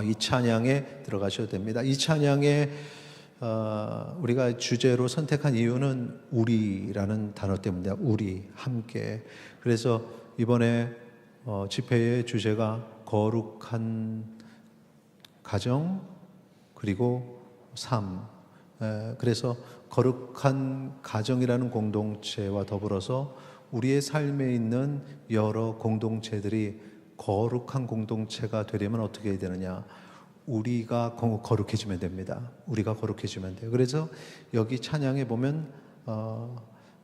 이 찬양에 들어가셔도 됩니다. 이 찬양에 우리가 주제로 선택한 이유는 우리라는 단어 때문입니다. 우리, 함께. 그래서 이번에 집회의 주제가 거룩한 가정 그리고 삶. 그래서 거룩한 가정이라는 공동체와 더불어서 우리의 삶에 있는 여러 공동체들이 거룩한 공동체가 되려면 어떻게 해야 되느냐? 우리가 거룩해지면 됩니다. 우리가 거룩해지면 돼요. 그래서 여기 찬양에 보면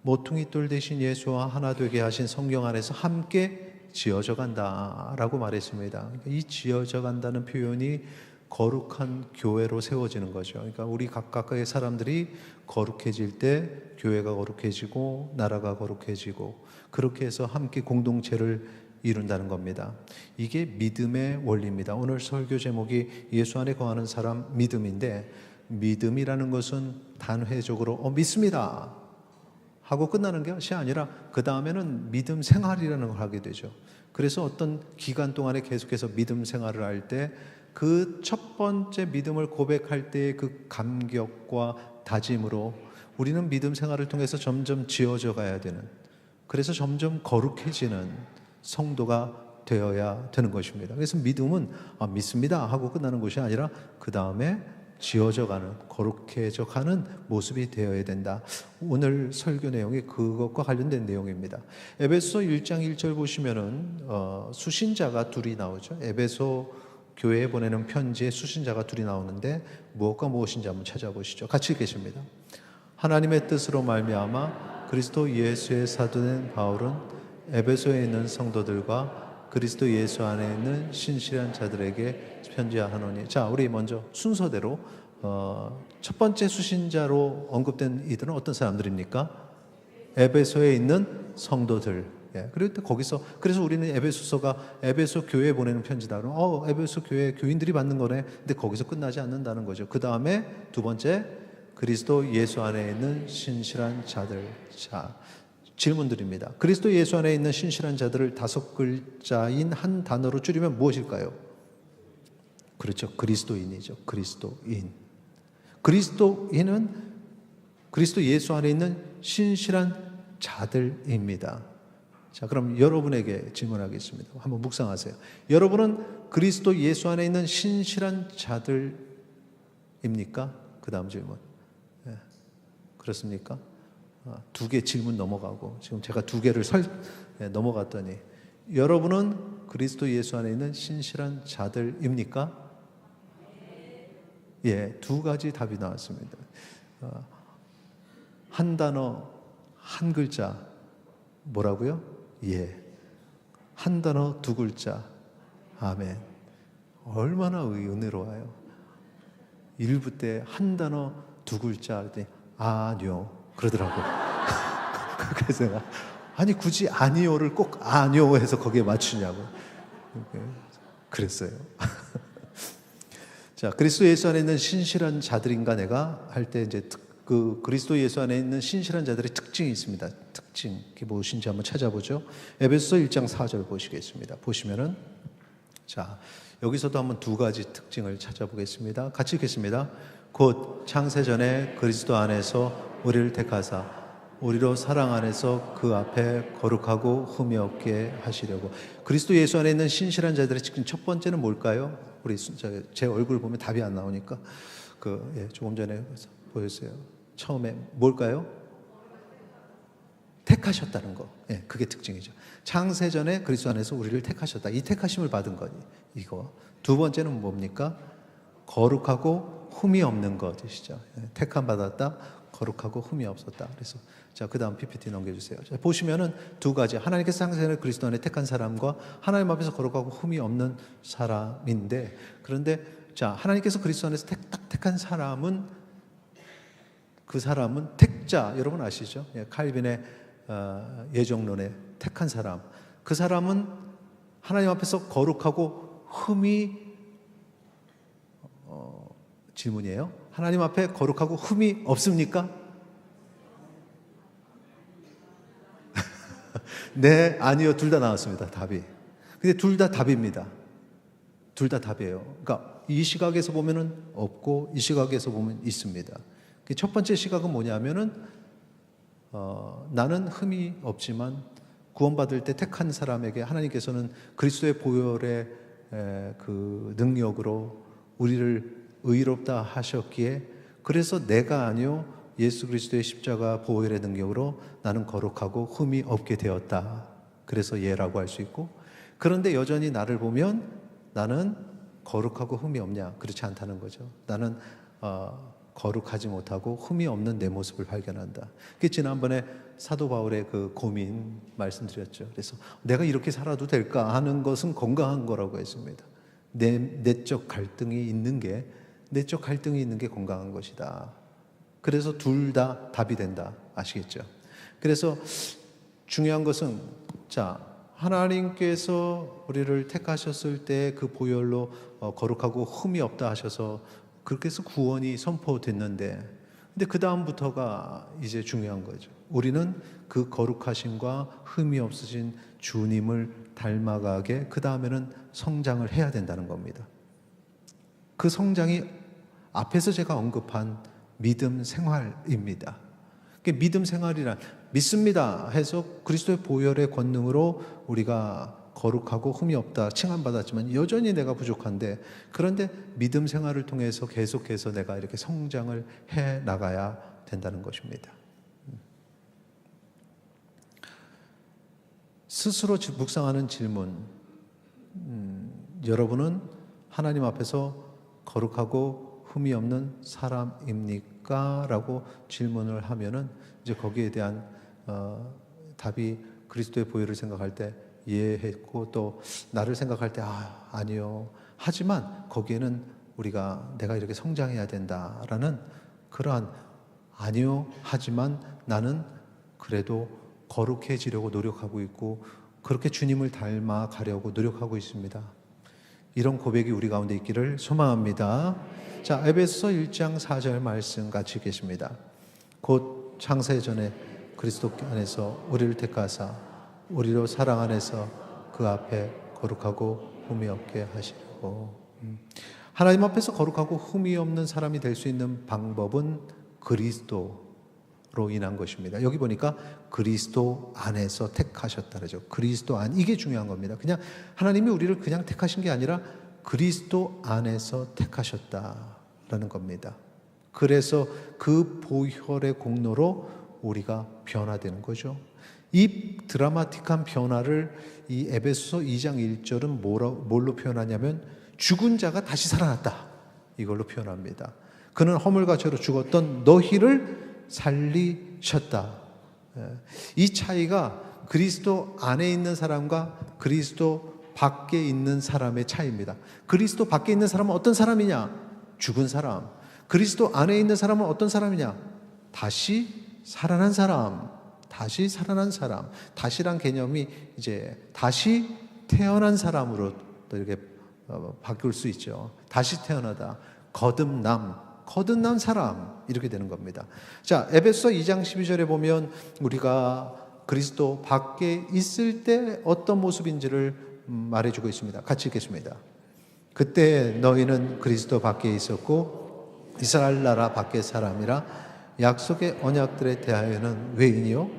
모퉁이 돌 대신 예수와 하나 되게 하신 성령 안에서 함께 지어져 간다라고 말했습니다. 그러니까 이 지어져 간다는 표현이 거룩한 교회로 세워지는 거죠. 그러니까 우리 각각의 사람들이 거룩해질 때 교회가 거룩해지고 나라가 거룩해지고 그렇게 해서 함께 공동체를 이룬다는 겁니다. 이게 믿음의 원리입니다. 오늘 설교 제목이 예수 안에 거하는 사람 믿음인데, 믿음이라는 것은 단회적으로 믿습니다 하고 끝나는 것이 아니라 그 다음에는 믿음 생활이라는 걸 하게 되죠. 그래서 어떤 기간 동안에 계속해서 믿음 생활을 할 때 그 첫 번째 믿음을 고백할 때의 그 감격과 다짐으로 우리는 믿음 생활을 통해서 점점 지어져 가야 되는, 그래서 점점 거룩해지는 성도가 되어야 되는 것입니다. 그래서 믿음은 믿습니다 하고 끝나는 것이 아니라 그 다음에 지어져가는, 거룩해져가는 모습이 되어야 된다. 오늘 설교 내용이 그것과 관련된 내용입니다. 에베소 1장 1절 보시면은 수신자가 둘이 나오죠. 에베소 교회에 보내는 편지에 수신자가 둘이 나오는데 무엇과 무엇인지 한번 찾아보시죠. 같이 읽겠습니다. 하나님의 뜻으로 말미암아 그리스도 예수의 사도된 바울은 에베소에 있는 성도들과 그리스도 예수 안에 있는 신실한 자들에게 편지하노니. 자, 우리 먼저 순서대로 첫 번째 수신자로 언급된 이들은 어떤 사람들입니까? 에베소에 있는 성도들. 그리고 또 거기서, 그래서 우리는 에베소서가 에베소 교회에 보내는 편지다. 그럼 에베소 교회 교인들이 받는 거네. 근데 거기서 끝나지 않는다는 거죠. 그 다음에 두 번째, 그리스도 예수 안에 있는 신실한 자들. 자, 질문드립니다. 그리스도 예수 안에 있는 신실한 자들을 5글자인 한 단어로 줄이면 무엇일까요? 그렇죠. 그리스도인이죠. 그리스도인. 그리스도인은 그리스도 예수 안에 있는 신실한 자들입니다. 자, 그럼 여러분에게 질문하겠습니다. 한번 묵상하세요. 여러분은 그리스도 예수 안에 있는 신실한 자들입니까? 그 다음 질문. 그렇습니까? 2개 질문 넘어가고 지금 제가 2개를 넘어갔더니 여러분은 그리스도 예수 안에 있는 신실한 자들입니까? 예, 2가지 답이 나왔습니다. 한 단어, 한 글자 뭐라고요? 예, 한 단어 2글자 아멘. 얼마나 은혜로워요. 1부 때 한 단어 2글자 할때 아뇨 그러더라고요. 그래서 내가 아니 굳이 아니오를 꼭 아뇨 해서 거기에 맞추냐고 그랬어요. 자, 그리스도 예수 안에 있는 신실한 자들인가 내가 할 때 이제 그 그리스도 예수 안에 있는 신실한 자들의 특징이 있습니다. 특징 그게 무엇인지 한번 찾아보죠. 에베소서 1장 4절 보시겠습니다. 보시면은 자, 여기서도 한번 2가지 특징을 찾아보겠습니다. 같이 읽겠습니다. 곧 창세전에 그리스도 안에서 우리를 택하사 우리로 사랑 안에서 그 앞에 거룩하고 흠이 없게 하시려고. 그리스도 예수 안에 있는 신실한 자들의 지금 첫 번째는 뭘까요? 우리 제 얼굴 보면 답이 안 나오니까 조금 전에 보였어요. 처음에 뭘까요? 택하셨다는 거. 예, 그게 특징이죠. 창세전에 그리스도 안에서 우리를 택하셨다. 이 택하심을 받은 거니 이거. 두 번째는 뭡니까? 거룩하고 흠이 없는 것이죠. 택함 받았다. 거룩하고 흠이 없었다. 그래서 자, 그 다음 PPT 넘겨주세요. 자, 보시면은 2가지. 하나님께서 창세전에 그리스도 안에 택한 사람과 하나님 앞에서 거룩하고 흠이 없는 사람인데, 그런데 자, 하나님께서 그리스도 안에서 딱 택한 사람은, 그 사람은 택자, 여러분 아시죠? 칼빈의 예정론에 택한 사람. 그 사람은 하나님 앞에서 거룩하고 흠이 질문이에요. 하나님 앞에 거룩하고 흠이 없습니까? 네, 아니요. 둘 다 나왔습니다. 답이. 근데 둘 다 답입니다. 둘 다 답이에요. 그러니까 이 시각에서 보면은 없고 이 시각에서 보면 있습니다. 첫 번째 시각은 뭐냐면은 나는 흠이 없지만 구원받을 때 택한 사람에게 하나님께서는 그리스도의 보혈의 그 능력으로 우리를 의롭다 하셨기에, 그래서 내가 아니요 예수 그리스도의 십자가 보혈의 능력으로 나는 거룩하고 흠이 없게 되었다. 그래서 예라고 할 수 있고, 그런데 여전히 나를 보면 나는 거룩하고 흠이 없냐? 그렇지 않다는 거죠. 나는 거룩하지 못하고 흠이 없는 내 모습을 발견한다. 그게 지난번에 사도 바울의 그 고민 말씀드렸죠. 그래서 내가 이렇게 살아도 될까 하는 것은 건강한 거라고 했습니다. 내적 갈등이 있는 게 건강한 것이다. 그래서 둘 다 답이 된다. 아시겠죠? 그래서 중요한 것은, 자, 하나님께서 우리를 택하셨을 때 그 보혈로 거룩하고 흠이 없다 하셔서 그렇게 해서 구원이 선포됐는데, 근데 그 다음부터가 이제 중요한 거죠. 우리는 그 거룩하심과 흠이 없으신 주님을 닮아가게 그 다음에는 성장을 해야 된다는 겁니다. 그 성장이 앞에서 제가 언급한 믿음 생활입니다. 믿음 생활이란, 믿습니다 해서 그리스도의 보혈의 권능으로 우리가 거룩하고 흠이 없다 칭함받았지만 여전히 내가 부족한데, 그런데 믿음 생활을 통해서 계속해서 내가 이렇게 성장을 해 나가야 된다는 것입니다. 스스로 묵상하는 질문, 여러분은 하나님 앞에서 거룩하고 흠이 없는 사람입니까? 라고 질문을 하면은 이제 거기에 대한 답이 그리스도의 보혈을 생각할 때 이해했고, 또 나를 생각할 때 아니요. 하지만 거기에는 내가 이렇게 성장해야 된다라는 그러한 아니요. 하지만 나는 그래도 거룩해지려고 노력하고 있고 그렇게 주님을 닮아가려고 노력하고 있습니다. 이런 고백이 우리 가운데 있기를 소망합니다. 자, 에베소서 1장 4절 말씀 같이 읽겠습니다. 곧 창세 전에 그리스도 안에서 우리를 택하사 우리로 사랑 안에서 그 앞에 거룩하고 흠이 없게 하시려고. 하나님 앞에서 거룩하고 흠이 없는 사람이 될 수 있는 방법은 그리스도로 인한 것입니다. 여기 보니까 그리스도 안에서 택하셨다 그러죠. 그리스도 안, 이게 중요한 겁니다. 그냥 하나님이 우리를 그냥 택하신 게 아니라 그리스도 안에서 택하셨다라는 겁니다. 그래서 그 보혈의 공로로 우리가 변화되는 거죠. 이 드라마틱한 변화를 이 에베소서 2장 1절은 뭘로 표현하냐면 죽은 자가 다시 살아났다, 이걸로 표현합니다. 그는 허물과 죄로 죽었던 너희를 살리셨다. 이 차이가 그리스도 안에 있는 사람과 그리스도 밖에 있는 사람의 차이입니다. 그리스도 밖에 있는 사람은 어떤 사람이냐? 죽은 사람. 그리스도 안에 있는 사람은 어떤 사람이냐? 다시 살아난 사람. 다시 살아난 사람. 다시란 개념이 이제 다시 태어난 사람으로 또 이렇게 바뀔 수 있죠. 다시 태어나다. 거듭난 사람, 이렇게 되는 겁니다. 자, 에베소서 2장 12절에 보면 우리가 그리스도 밖에 있을 때 어떤 모습인지를 말해주고 있습니다. 같이 읽겠습니다. 그때 너희는 그리스도 밖에 있었고 이스라엘 나라 밖의 사람이라 약속의 언약들에 대하여는 외인이요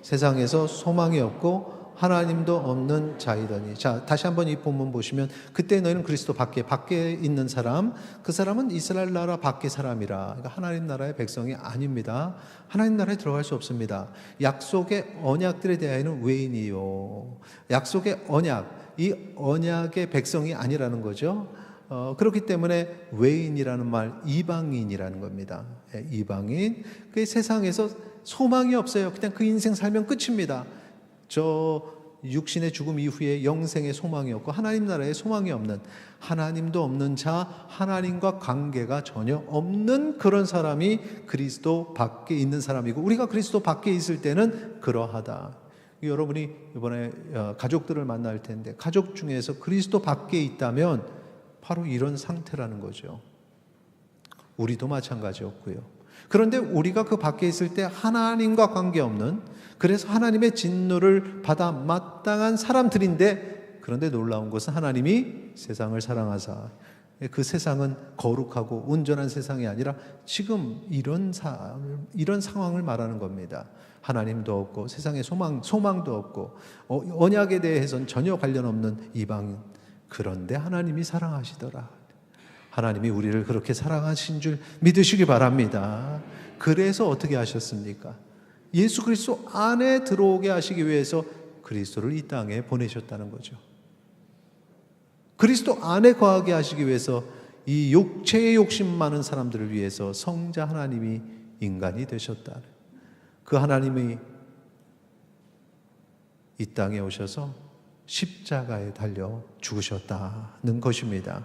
세상에서 소망이 없고 하나님도 없는 자이더니. 자, 다시 한번 이 본문 보시면 그때 너희는 그리스도 밖에 있는 사람, 그 사람은 이스라엘 나라 밖의 사람이라. 그러니까 하나님 나라의 백성이 아닙니다. 하나님 나라에 들어갈 수 없습니다. 약속의 언약들에 대하여는 외인이요. 약속의 언약, 이 언약의 백성이 아니라는 거죠. 그렇기 때문에 외인이라는 말, 이방인이라는 겁니다. 이방인. 그 세상에서 소망이 없어요. 그냥 그 인생 살면 끝입니다. 저 육신의 죽음 이후에 영생의 소망이 없고 하나님 나라에 소망이 없는, 하나님도 없는 자, 하나님과 관계가 전혀 없는 그런 사람이 그리스도 밖에 있는 사람이고, 우리가 그리스도 밖에 있을 때는 그러하다. 여러분이 이번에 가족들을 만날 텐데 가족 중에서 그리스도 밖에 있다면 바로 이런 상태라는 거죠. 우리도 마찬가지였고요. 그런데 우리가 그 밖에 있을 때 하나님과 관계없는, 그래서 하나님의 진노를 받아 마땅한 사람들인데, 그런데 놀라운 것은 하나님이 세상을 사랑하사 그 세상은 거룩하고 온전한 세상이 아니라 지금 이런 상황을 말하는 겁니다. 하나님도 없고 세상에 소망도 없고 언약에 대해서는 전혀 관련 없는 이방인. 그런데 하나님이 사랑하시더라. 하나님이 우리를 그렇게 사랑하신 줄 믿으시기 바랍니다. 그래서 어떻게 하셨습니까? 예수 그리스도 안에 들어오게 하시기 위해서 그리스도를 이 땅에 보내셨다는 거죠. 그리스도 안에 거하게 하시기 위해서 이 육체의 욕심 많은 사람들을 위해서 성자 하나님이 인간이 되셨다. 그 하나님이 이 땅에 오셔서 십자가에 달려 죽으셨다는 것입니다.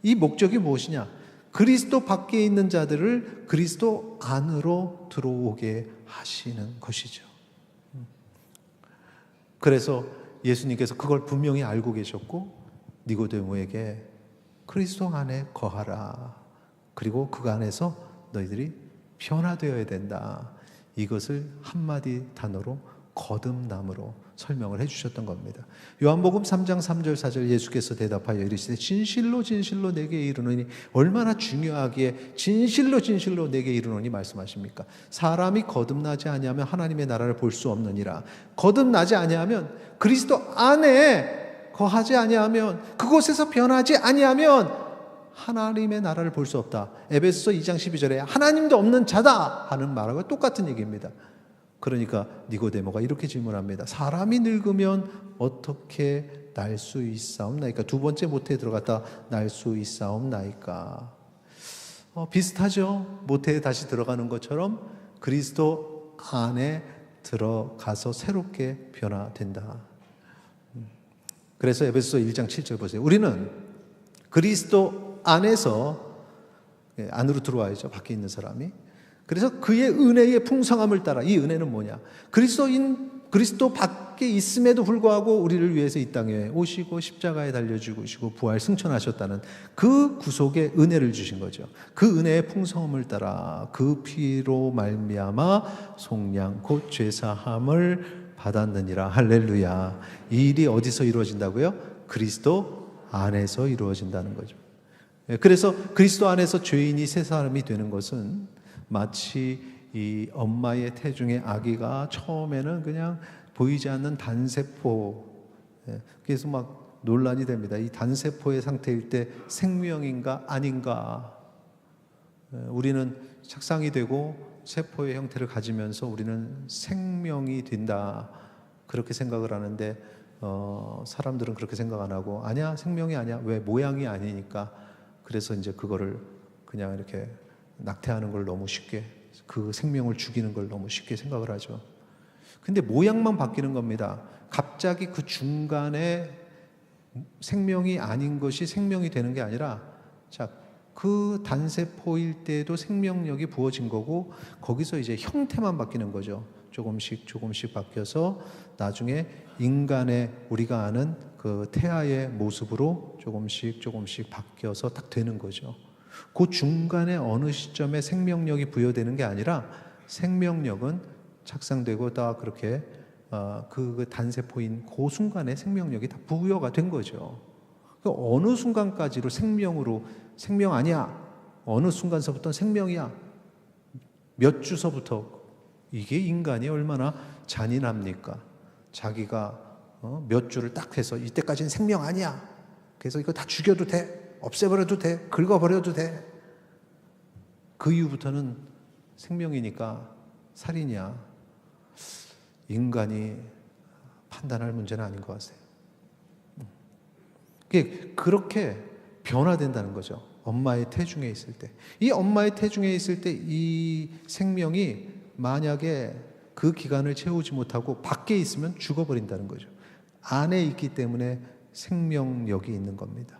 이 목적이 무엇이냐? 그리스도 밖에 있는 자들을 그리스도 안으로 들어오게 하시는 것이죠. 그래서 예수님께서 그걸 분명히 알고 계셨고 니고데모에게 그리스도 안에 거하라. 그리고 그 안에서 너희들이 변화되어야 된다. 이것을 한마디 단어로 거듭남으로 설명을 해주셨던 겁니다. 요한복음 3장 3절 4절 예수께서 대답하여 이르시되 진실로 진실로 내게 이르노니, 얼마나 중요하기에 진실로 진실로 내게 이르노니 말씀하십니까? 사람이 거듭나지 아니하면 하나님의 나라를 볼 수 없느니라. 거듭나지 아니하면, 그리스도 안에 거하지 아니하면, 그곳에서 변하지 아니하면 하나님의 나라를 볼 수 없다. 에베소서 2장 12절에 하나님도 없는 자다 하는 말하고 똑같은 얘기입니다. 그러니까 니고데모가 이렇게 질문합니다. 사람이 늙으면 어떻게 날 수 있사옵나이까? 두 번째 모태에 들어갔다 날 수 있사옵나이까? 비슷하죠. 모태에 다시 들어가는 것처럼 그리스도 안에 들어가서 새롭게 변화된다. 그래서 에베소서 1장 7절 보세요. 우리는 그리스도 안에서, 안으로 들어와야죠. 밖에 있는 사람이. 그래서 그의 은혜의 풍성함을 따라, 이 은혜는 뭐냐? 그리스도 밖에 있음에도 불구하고 우리를 위해서 이 땅에 오시고 십자가에 달려 죽으시고 부활 승천하셨다는 그 구속의 은혜를 주신 거죠. 그 은혜의 풍성함을 따라 그 피로 말미암아 속량 곧 죄사함을 받았느니라. 할렐루야. 이 일이 어디서 이루어진다고요? 그리스도 안에서 이루어진다는 거죠. 그래서 그리스도 안에서 죄인이 새 사람이 되는 것은 마치 이 엄마의 태중의 아기가 처음에는 그냥 보이지 않는 단세포, 그래서 막 논란이 됩니다. 이 단세포의 상태일 때 생명인가 아닌가. 우리는 착상이 되고 세포의 형태를 가지면서 우리는 생명이 된다, 그렇게 생각을 하는데 사람들은 그렇게 생각 안 하고, 아니야, 생명이 아니야. 왜? 모양이 아니니까. 그래서 이제 그거를 그냥 이렇게 낙태하는 걸 너무 쉽게, 그 생명을 죽이는 걸 너무 쉽게 생각을 하죠. 근데 모양만 바뀌는 겁니다. 갑자기 그 중간에 생명이 아닌 것이 생명이 되는 게 아니라, 자, 그 단세포일 때도 생명력이 부어진 거고, 거기서 이제 형태만 바뀌는 거죠. 조금씩 조금씩 바뀌어서 나중에 인간의, 우리가 아는 그 태아의 모습으로 조금씩 조금씩 바뀌어서 딱 되는 거죠. 그 중간에 어느 시점에 생명력이 부여되는 게 아니라, 생명력은 착상되고 다 그렇게 그 단세포인 그 순간에 생명력이 다 부여가 된 거죠. 어느 순간까지로 생명으로, 생명 아니야, 어느 순간서부터 생명이야, 몇 주서부터. 이게 인간이 얼마나 잔인합니까? 자기가 몇 주를 딱 해서 이때까지는 생명 아니야, 그래서 이거 다 죽여도 돼, 없애버려도 돼, 긁어버려도 돼. 그 이후부터는 생명이니까 살인이야. 인간이 판단할 문제는 아닌 것 같아요. 그렇게 변화된다는 거죠. 엄마의 태중에 있을 때. 이 엄마의 태중에 있을 때 이 생명이 만약에 그 기간을 채우지 못하고 밖에 있으면 죽어버린다는 거죠. 안에 있기 때문에 생명력이 있는 겁니다.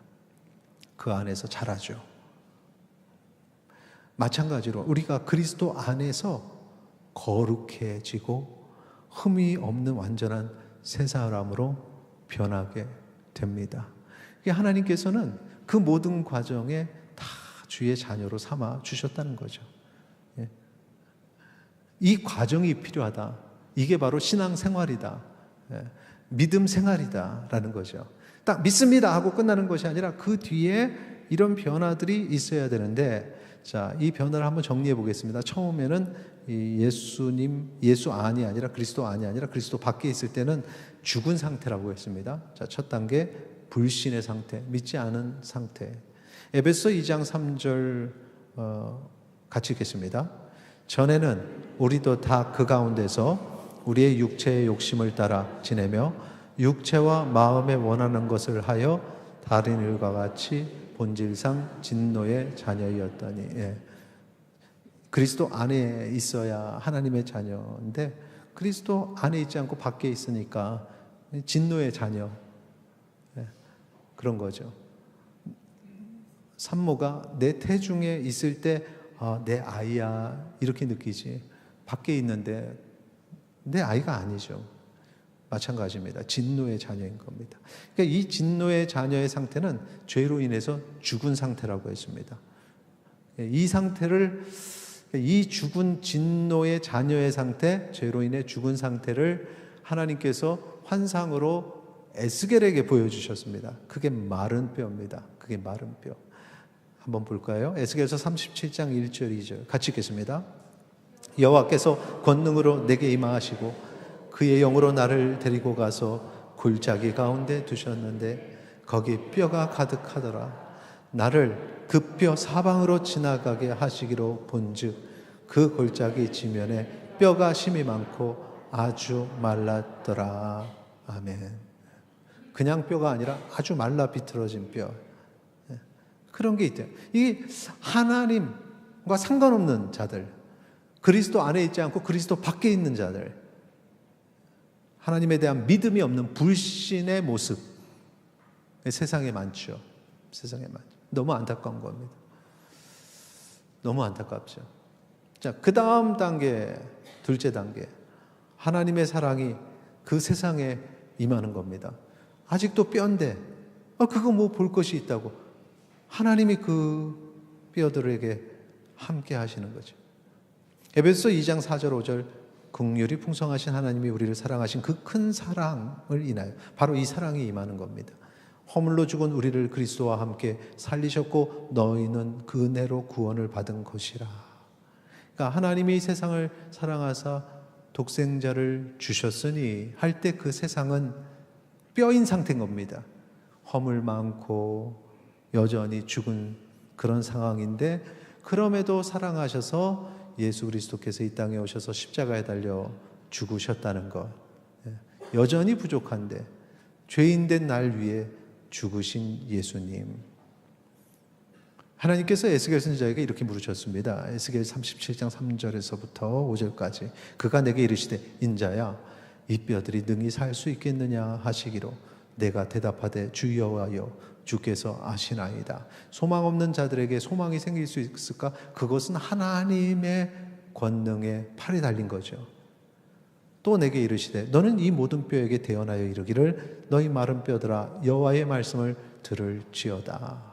그 안에서 자라죠. 마찬가지로 우리가 그리스도 안에서 거룩해지고 흠이 없는 완전한 새 사람으로 변하게 됩니다. 하나님께서는 그 모든 과정에 다 주의 자녀로 삼아 주셨다는 거죠. 이 과정이 필요하다. 이게 바로 신앙 생활이다. 믿음 생활이다 라는 거죠. 딱 믿습니다 하고 끝나는 것이 아니라 그 뒤에 이런 변화들이 있어야 되는데, 자, 이 변화를 한번 정리해 보겠습니다. 처음에는 이 예수 안이 아니라 그리스도 안이 아니라 그리스도 밖에 있을 때는 죽은 상태라고 했습니다. 자, 첫 단계 불신의 상태, 믿지 않은 상태. 에베소 2장 3절 같이 읽겠습니다. 전에는 우리도 다 그 가운데서 우리의 육체의 욕심을 따라 지내며 육체와 마음에 원하는 것을 하여 다른 일과 같이 본질상 진노의 자녀였더니. 예. 그리스도 안에 있어야 하나님의 자녀인데 그리스도 안에 있지 않고 밖에 있으니까 진노의 자녀. 예. 그런 거죠. 산모가 내 태중에 있을 때 내 아이야 이렇게 느끼지, 밖에 있는데 내 아이가 아니죠. 마찬가지입니다. 진노의 자녀인 겁니다. 그러니까 이 진노의 자녀의 상태는 죄로 인해서 죽은 상태라고 했습니다. 이 상태를, 이 죽은 진노의 자녀의 상태, 죄로 인해 죽은 상태를 하나님께서 환상으로 에스겔에게 보여주셨습니다. 그게 마른 뼈입니다. 그게 마른 뼈. 한번 볼까요? 에스겔서 37장 1절 2절 같이 읽겠습니다. 여호와께서 권능으로 내게 임하시고 그의 영으로 나를 데리고 가서 골짜기 가운데 두셨는데 거기 뼈가 가득하더라. 나를 그 뼈 사방으로 지나가게 하시기로 본즉 그 골짜기 지면에 뼈가 심이 많고 아주 말랐더라. 아멘. 그냥 뼈가 아니라 아주 말라 비틀어진 뼈. 그런 게 있대요. 이 하나님과 상관없는 자들, 그리스도 안에 있지 않고 그리스도 밖에 있는 자들, 하나님에 대한 믿음이 없는 불신의 모습, 세상에 많죠. 세상에 많죠. 너무 안타까운 겁니다. 너무 안타깝죠. 자, 그 다음 단계, 둘째 단계, 하나님의 사랑이 그 세상에 임하는 겁니다. 아직도 뼈인데, 그거 뭐 볼 것이 있다고. 하나님이 그 뼈들에게 함께 하시는 거죠. 에베소 2장 4절 5절 긍휼이 풍성하신 하나님이 우리를 사랑하신 그 큰 사랑을 인하여 바로 이 사랑이 임하는 겁니다. 허물로 죽은 우리를 그리스도와 함께 살리셨고 너희는 그 은혜로 구원을 받은 것이라. 그러니까 하나님이 세상을 사랑하사 독생자를 주셨으니 할 때 그 세상은 뼈인 상태인 겁니다. 허물 많고 여전히 죽은 그런 상황인데 그럼에도 사랑하셔서 예수 그리스도께서 이 땅에 오셔서 십자가에 달려 죽으셨다는 것. 여전히 부족한데 죄인된 날 위해 죽으신 예수님. 하나님께서 에스겔 선지자에게 이렇게 물으셨습니다. 에스겔 37장 3절에서부터 5절까지 그가 내게 이르시되 인자야 이 뼈들이 능히 살 수 있겠느냐 하시기로 내가 대답하되 주 여호와여 주께서 아시나이다. 소망 없는 자들에게 소망이 생길 수 있을까? 그것은 하나님의 권능에 팔이 달린 거죠. 또 내게 이르시되 너는 이 모든 뼈에게 대언하여 이르기를 너희 마른 뼈들아 여호와의 말씀을 들을지어다.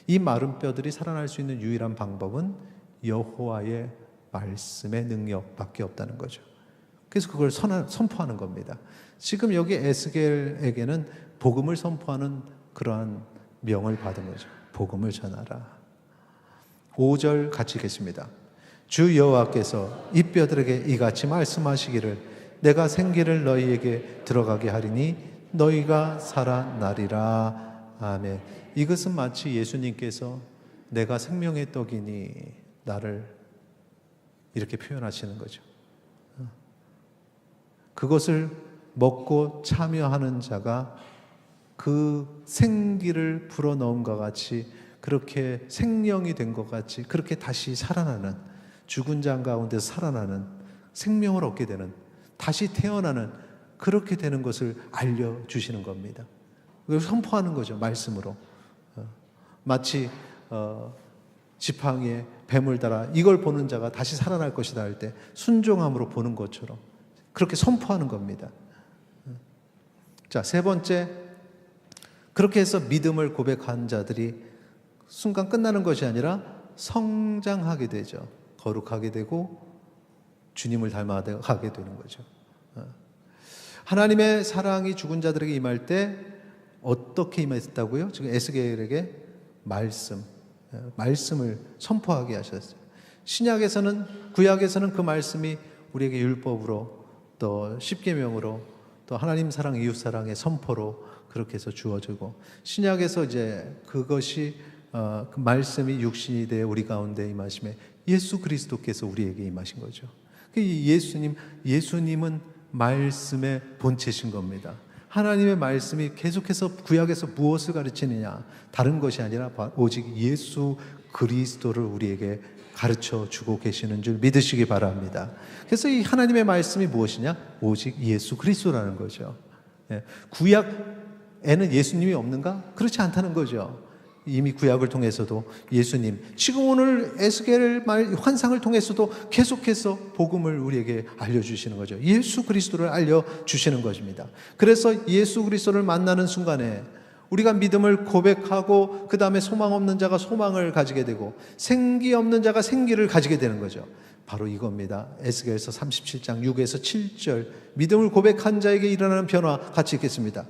이 마른 뼈들이 살아날 수 있는 유일한 방법은 여호와의 말씀의 능력밖에 없다는 거죠. 그래서 그걸 선포하는 겁니다. 지금 여기 에스겔에게는 복음을 선포하는 그러한 명을 받은 거죠. 복음을 전하라. 5절 같이 읽겠습니다. 주 여호와께서 이 뼈들에게 이같이 말씀하시기를 내가 생기를 너희에게 들어가게 하리니 너희가 살아나리라. 아멘. 이것은 마치 예수님께서 내가 생명의 떡이니 나를 이렇게 표현하시는 거죠. 그것을 먹고 참여하는 자가 그 생기를 불어넣음과 같이 그렇게 생명이 된 것 같이 그렇게 다시 살아나는 죽은 자 가운데 살아나는 생명을 얻게 되는 다시 태어나는 그렇게 되는 것을 알려주시는 겁니다. 그걸 선포하는 거죠. 말씀으로. 마치 지팡이에 뱀을 달아 이걸 보는 자가 다시 살아날 것이다 할 때 순종함으로 보는 것처럼 그렇게 선포하는 겁니다. 자, 세 번째, 그렇게 해서 믿음을 고백한 자들이 순간 끝나는 것이 아니라 성장하게 되죠. 거룩하게 되고 주님을 닮아가게 되는 거죠. 하나님의 사랑이 죽은 자들에게 임할 때 어떻게 임했다고요? 지금 에스겔에게 말씀을 선포하게 하셨어요. 신약에서는, 구약에서는 그 말씀이 우리에게 율법으로 또 십계명으로 또 하나님 사랑, 이웃 사랑의 선포로 그렇게 해서 주어지고, 신약에서 이제 그것이 그 말씀이 육신이 되어 우리 가운데 임하심에 예수 그리스도께서 우리에게 임하신 거죠. 예수님은 말씀의 본체신 겁니다. 하나님의 말씀이 계속해서 구약에서 무엇을 가르치느냐, 다른 것이 아니라 오직 예수 그리스도를 우리에게 가르쳐 주고 계시는 줄 믿으시기 바랍니다. 그래서 이 하나님의 말씀이 무엇이냐? 오직 예수 그리스도라는 거죠. 구약에는 예수님이 없는가? 그렇지 않다는 거죠. 이미 구약을 통해서도 예수님, 지금 오늘 에스겔 환상을 통해서도 계속해서 복음을 우리에게 알려주시는 거죠. 예수 그리스도를 알려주시는 것입니다. 그래서 예수 그리스도를 만나는 순간에 우리가 믿음을 고백하고 그 다음에 소망 없는 자가 소망을 가지게 되고 생기 없는 자가 생기를 가지게 되는 거죠. 바로 이겁니다. 에스겔서 37장 6에서 7절, 믿음을 고백한 자에게 일어나는 변화 같이 읽겠습니다.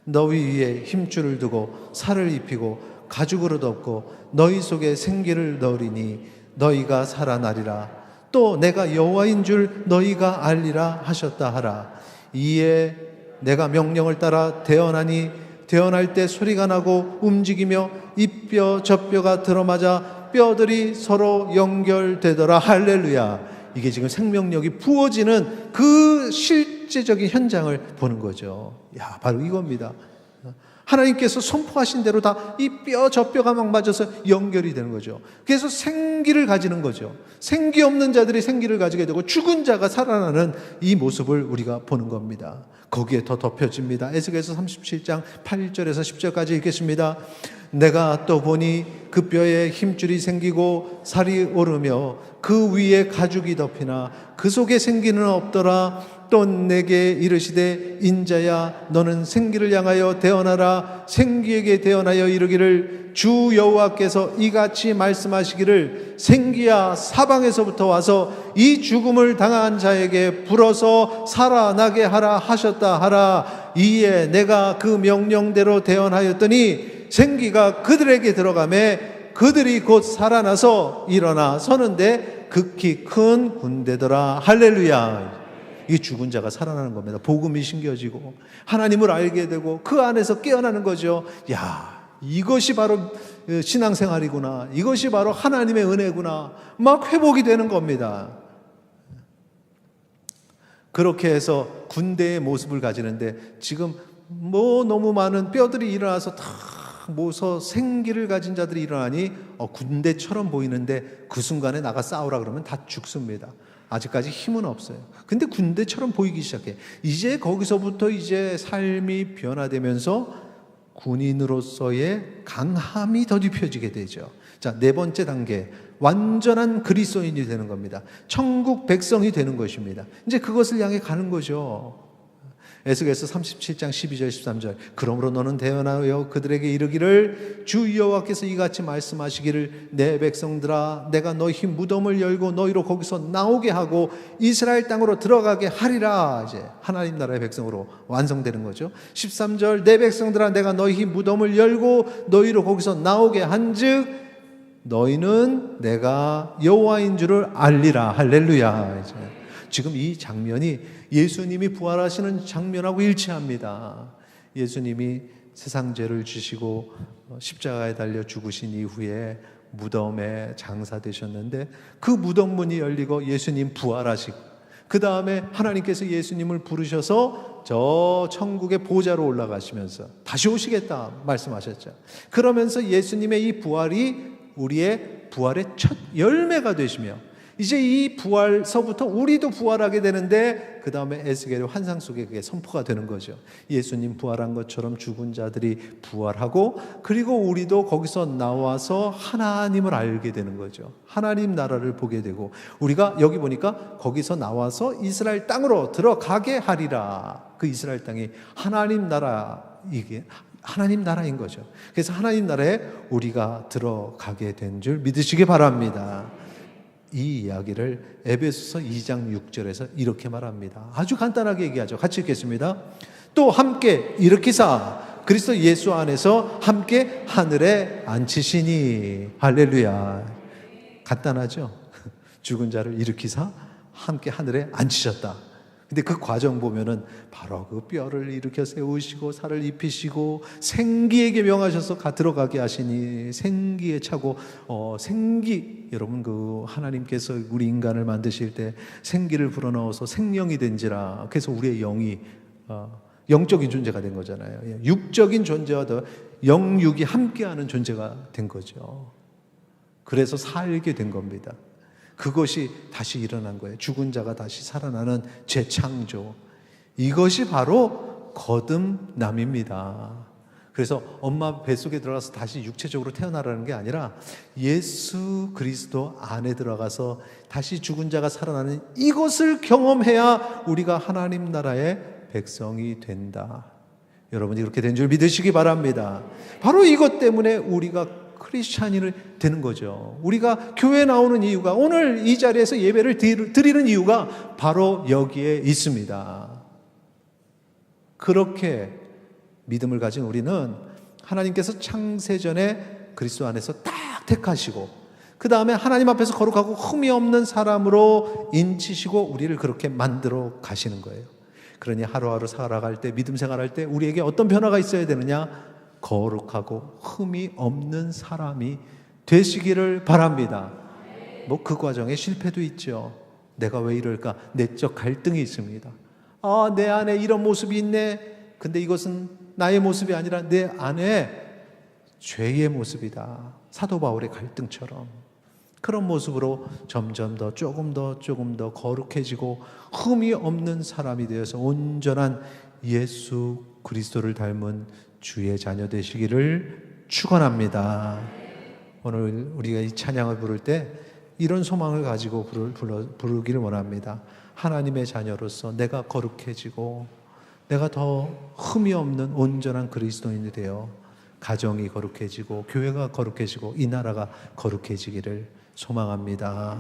너희 위에 힘줄을 두고 살을 입히고 가죽으로 덮고 너희 속에 생기를 넣으리니 너희가 살아나리라. 또 내가 여호와인 줄 너희가 알리라 하셨다 하라. 이에 내가 명령을 따라 대언하니 대언할 때 소리가 나고 움직이며 이 뼈 저 뼈가 들어맞아 뼈들이 서로 연결되더라. 할렐루야. 이게 지금 생명력이 부어지는 그 실제적인 현장을 보는 거죠. 바로 이겁니다. 하나님께서 선포하신 대로 다 이 뼈 저 뼈가 막 맞아서 연결이 되는 거죠. 그래서 생기를 가지는 거죠. 생기 없는 자들이 생기를 가지게 되고 죽은 자가 살아나는 이 모습을 우리가 보는 겁니다. 거기에 더 덮여집니다. 에스겔서 37장 8절에서 10절까지 읽겠습니다. 내가 또 보니 그 뼈에 힘줄이 생기고 살이 오르며 그 위에 가죽이 덮이나 그 속에 생기는 없더라. 또 내게 이르시되 인자야 너는 생기를 향하여 대언하라. 생기에게 대언하여 이르기를 주 여호와께서 이같이 말씀하시기를 생기야 사방에서부터 와서 이 죽음을 당한 자에게 불어서 살아나게 하라 하셨다 하라. 이에 내가 그 명령대로 대언하였더니 생기가 그들에게 들어가매 그들이 곧 살아나서 일어나 서는데 극히 큰 군대더라. 할렐루야. 이 죽은 자가 살아나는 겁니다. 복음이 신겨지고 하나님을 알게 되고 그 안에서 깨어나는 거죠. 이것이 바로 신앙생활이구나. 이것이 바로 하나님의 은혜구나. 막 회복이 되는 겁니다. 그렇게 해서 군대의 모습을 가지는데 지금 너무 많은 뼈들이 일어나서 다 모서 생기를 가진 자들이 일어나니 군대처럼 보이는데 그 순간에 나가 싸우라 그러면 다 죽습니다. 아직까지 힘은 없어요. 근데 군대처럼 보이기 시작해. 이제 거기서부터 이제 삶이 변화되면서 군인으로서의 강함이 더딥혀지게 되죠. 자, 네 번째 단계, 완전한 그리스도인이 되는 겁니다. 천국 백성이 되는 것입니다. 이제 그것을 향해 가는 거죠. 에스겔서 37장 12절 13절 그러므로 너는 대언하여 그들에게 이르기를 주 여호와께서 이같이 말씀하시기를 내 백성들아 내가 너희 무덤을 열고 너희로 거기서 나오게 하고 이스라엘 땅으로 들어가게 하리라. 이제 하나님 나라의 백성으로 완성되는 거죠. 13절 내 백성들아 내가 너희 무덤을 열고 너희로 거기서 나오게 한즉 너희는 내가 여호와인 줄을 알리라. 할렐루야. 이제 지금 이 장면이 예수님이 부활하시는 장면하고 일치합니다. 예수님이 세상 죄를 지시고 십자가에 달려 죽으신 이후에 무덤에 장사되셨는데 그 무덤 문이 열리고 예수님 부활하시고 그 다음에 하나님께서 예수님을 부르셔서 저 천국의 보좌로 올라가시면서 다시 오시겠다 말씀하셨죠. 그러면서 예수님의 이 부활이 우리의 부활의 첫 열매가 되시며 이제 이 부활서부터 우리도 부활하게 되는데 그 다음에 에스겔의 환상 속에 그게 선포가 되는 거죠. 예수님 부활한 것처럼 죽은 자들이 부활하고 그리고 우리도 거기서 나와서 하나님을 알게 되는 거죠. 하나님 나라를 보게 되고 우리가 여기 보니까 거기서 나와서 이스라엘 땅으로 들어가게 하리라. 그 이스라엘 땅이 하나님 나라, 이게 하나님 나라인 거죠. 그래서 하나님 나라에 우리가 들어가게 된 줄 믿으시기 바랍니다. 이 이야기를 에베소서 2장 6절에서 이렇게 말합니다. 아주 간단하게 얘기하죠. 같이 읽겠습니다. 또 함께 일으키사 그리스도 예수 안에서 함께 하늘에 앉히시니. 할렐루야. 간단하죠? 죽은 자를 일으키사 함께 하늘에 앉히셨다. 근데 그 과정 보면은 바로 그 뼈를 일으켜 세우시고 살을 입히시고 생기에게 명하셔서 들어가게 하시니, 생기에 차고 생기, 여러분 그 하나님께서 우리 인간을 만드실 때 생기를 불어넣어서 생명이 된지라. 그래서 우리의 영이 영적인 존재가 된 거잖아요. 육적인 존재와 더 영육이 함께하는 존재가 된 거죠. 그래서 살게 된 겁니다. 그것이 다시 일어난 거예요. 죽은 자가 다시 살아나는 재창조. 이것이 바로 거듭남입니다. 그래서 엄마 뱃속에 들어가서 다시 육체적으로 태어나라는 게 아니라 예수 그리스도 안에 들어가서 다시 죽은 자가 살아나는 이것을 경험해야 우리가 하나님 나라의 백성이 된다. 여러분이 그렇게 된 줄 믿으시기 바랍니다. 바로 이것 때문에 우리가 크리스찬이 되는 거죠. 우리가 교회에 나오는 이유가, 오늘 이 자리에서 예배를 드리는 이유가 바로 여기에 있습니다. 그렇게 믿음을 가진 우리는 하나님께서 창세전에 그리스도 안에서 딱 택하시고 그 다음에 하나님 앞에서 거룩하고 흠이 없는 사람으로 인치시고 우리를 그렇게 만들어 가시는 거예요. 그러니 하루하루 살아갈 때, 믿음 생활할 때 우리에게 어떤 변화가 있어야 되느냐? 거룩하고 흠이 없는 사람이 되시기를 바랍니다. 뭐 그 과정에 실패도 있죠. 내가 왜 이럴까? 내적 갈등이 있습니다. 내 안에 이런 모습이 있네. 근데 이것은 나의 모습이 아니라 내 안에 죄의 모습이다. 사도 바울의 갈등처럼 그런 모습으로 점점 더 조금 더 거룩해지고 흠이 없는 사람이 되어서 온전한 예수 그리스도를 닮은 주의 자녀 되시기를 축원합니다. 오늘 우리가 이 찬양을 부를 때 이런 소망을 가지고 부르기를 원합니다. 하나님의 자녀로서 내가 거룩해지고 내가 더 흠이 없는 온전한 그리스도인이 되어 가정이 거룩해지고 교회가 거룩해지고 이 나라가 거룩해지기를 소망합니다.